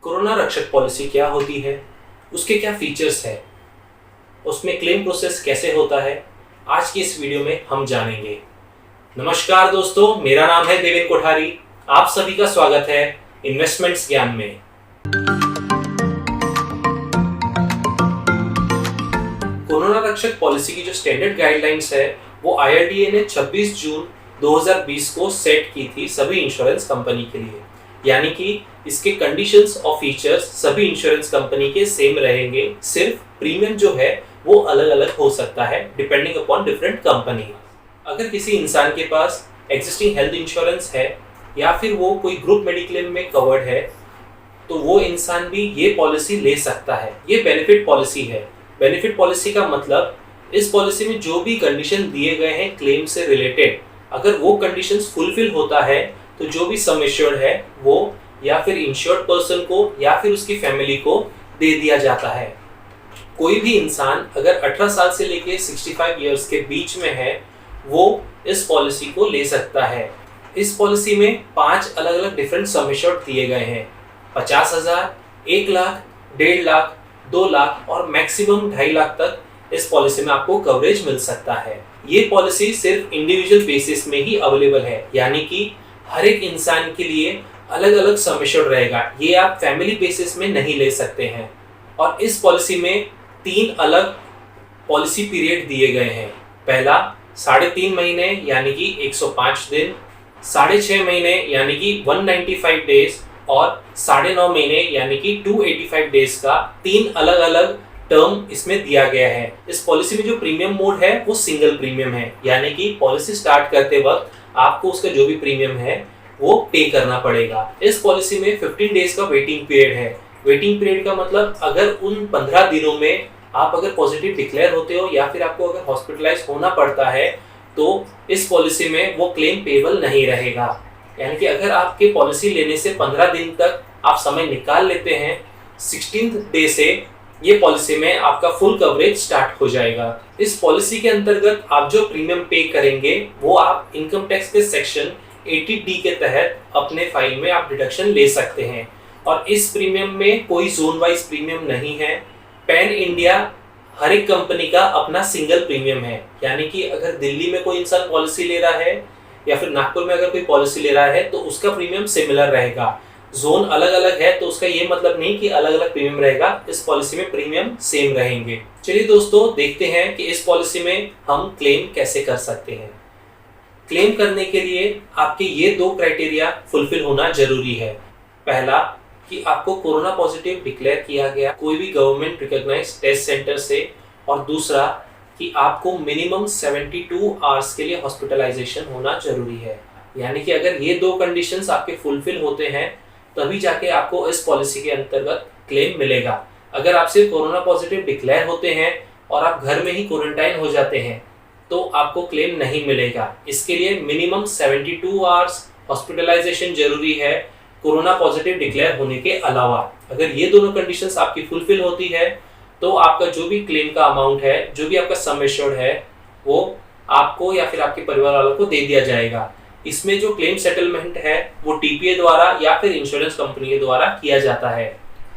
Corona रक्षक policy क्या होती है, उसके क्या फीचर्स है, उसमें क्लेम प्रोसेस कैसे होता है, आज की इस वीडियो में हम जानेंगे। नमस्कार दोस्तों, मेरा नाम है देवेन कोठारी। आप सभी का स्वागत है इन्वेस्टमेंट्स ज्ञान में। कोरोना रक्षक पॉलिसी की जो स्टैंडर्ड गाइडलाइंस है वो IRDA ने 26 जून 2020 को सेट की थी सभी इंश्योरेंस कंपनी के लिए। यानी कि इसके कंडीशंस और फीचर्स सभी इंश्योरेंस कंपनी के सेम रहेंगे, सिर्फ प्रीमियम जो है वो अलग अलग हो सकता है डिपेंडिंग अपॉन डिफरेंट कंपनी। अगर किसी इंसान के पास एग्जिस्टिंग हेल्थ इंश्योरेंस है या फिर वो कोई ग्रुप मेडिक्लेम में कवर्ड है तो वो इंसान भी ये पॉलिसी ले सकता है। ये बेनिफिट पॉलिसी है। बेनिफिट पॉलिसी का मतलब इस पॉलिसी में जो भी कंडीशन दिए गए हैं क्लेम से रिलेटेड, अगर वो कंडीशंस फुलफिल होता है तो जो भी सम एश्योर्ड है वो या फिर इंश्योर्ड पर्सन को या फिर उसकी फैमिली को दे दिया जाता है। कोई भी इंसान अगर 18 साल से लेके 65 इयर्स के बीच में है वो इस पॉलिसी को ले सकता है। इस पॉलिसी में 5 अलग अलग डिफरेंट सम एश्योर्ड दिए गए हैं। 50,000, 1 लाख, 1.5 लाख, 2 लाख और मैक्सिमम 2.5 लाख तक इस पॉलिसी में आपको कवरेज मिल सकता है। ये पॉलिसी सिर्फ इंडिविजुअल बेसिस में ही अवेलेबल है, यानी कि हर एक इंसान के लिए अलग अलग सम एश्योर्ड रहेगा। ये आप फैमिली बेसिस में नहीं ले सकते हैं। और इस पॉलिसी में 3 अलग पॉलिसी पीरियड दिए गए हैं। पहला 3.5 महीने यानी कि 105 दिन, 6.5 महीने यानी कि 195 डेज और 9.5 महीने यानी कि 285 डेज का 3 अलग अलग टर्म इसमें दिया गया है। इस पॉलिसी में जो प्रीमियम मोड है वो सिंगल प्रीमियम है, यानी कि पॉलिसी स्टार्ट करते वक्त आपको उसका जो भी प्रीमियम है वो पे करना पड़ेगा। इस पॉलिसी में 15 डेज का वेटिंग पीरियड है। वेटिंग पीरियड का मतलब अगर उन 15 दिनों में आप अगर पॉजिटिव डिक्लेयर होते हो या फिर आपको अगर हॉस्पिटलाइज होना पड़ता है तो इस पॉलिसी में वो क्लेम पेबल नहीं रहेगा। यानी कि अगर आपके पॉलिसी लेने से 15 दिन तक आप समय निकाल लेते हैं, 16th डे से ये पॉलिसी में आपका फुल कवरेज स्टार्ट हो जाएगा। इस पॉलिसी के अंतर्गत आप जो प्रीमियम पे करेंगे वो आप इनकम टैक्स के सेक्शन 80D के तहत अपने फाइल में आप डिडक्शन ले सकते हैं। और इस प्रीमियम में कोई जोन वाइज प्रीमियम नहीं है। पैन इंडिया हर एक कंपनी का अपना सिंगल प्रीमियम है, यानी कि अगर दिल्ली में कोई इंसान पॉलिसी ले रहा है या फिर नागपुर में अगर कोई पॉलिसी ले रहा है तो उसका प्रीमियम सिमिलर रहेगा। जोन अलग अलग है तो उसका ये मतलब नहीं कि अलग अलग प्रीमियम रहेगा। इस पॉलिसी में प्रीमियम सेम रहेंगे। चलिए दोस्तों, देखते हैं कि इस पॉलिसी में हम क्लेम कैसे कर सकते हैं। क्लेम करने के लिए आपके ये 2 क्राइटेरिया फुलफिल होना जरूरी है। पहला कि आपको कोरोना पॉजिटिव डिक्लेयर किया गया कोई भी गवर्नमेंट रिकॉग्नाइज्ड टेस्ट सेंटर से, और दूसरा कि आपको मिनिमम 72 आवर्स के लिए हॉस्पिटलाइजेशन होना जरूरी है। यानी कि अगर ये 2 कंडीशंस आपके फुलफिल होते हैं तभी जाके आपको इस पॉलिसी के अंतर्गत क्लेम मिलेगा। अगर आप सिर्फ कोरोना पॉजिटिव डिक्लेयर होते हैं और आप घर में ही क्वारंटाइन हो जाते हैं तो आपको क्लेम नहीं मिलेगा। इसके लिए मिनिमम 72 आवर्स हॉस्पिटलाइजेशन जरूरी है कोरोना पॉजिटिव डिक्लेयर होने के अलावा। अगर ये दोनों कंडीशंस आपकी फुलफिल होती है तो आपका जो भी क्लेम का अमाउंट है, जो भी आपका सम एश्योर्ड है, वो आपको या फिर आपके परिवार वालों को दे दिया जाएगा। इसमें जो क्लेम सेटलमेंट है वो TPA द्वारा या फिर इंश्योरेंस कंपनी के द्वारा किया जाता है।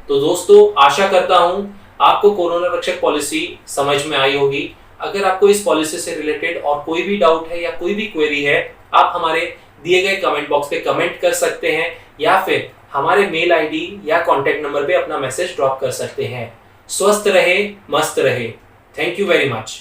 तो दोस्तों, आशा करता हूं आपको कोरोना रक्षक पॉलिसी समझ में आई होगी। अगर आपको इस पॉलिसी से रिलेटेड और कोई भी डाउट है या कोई भी क्वेरी है, आप हमारे दिए गए कमेंट बॉक्स पे कमेंट कर सकते हैं या फिर हमारे मेल ID या कॉन्टैक्ट नंबर पे अपना मैसेज ड्रॉप कर सकते हैं। स्वस्थ रहे, मस्त रहे। Thank you very much.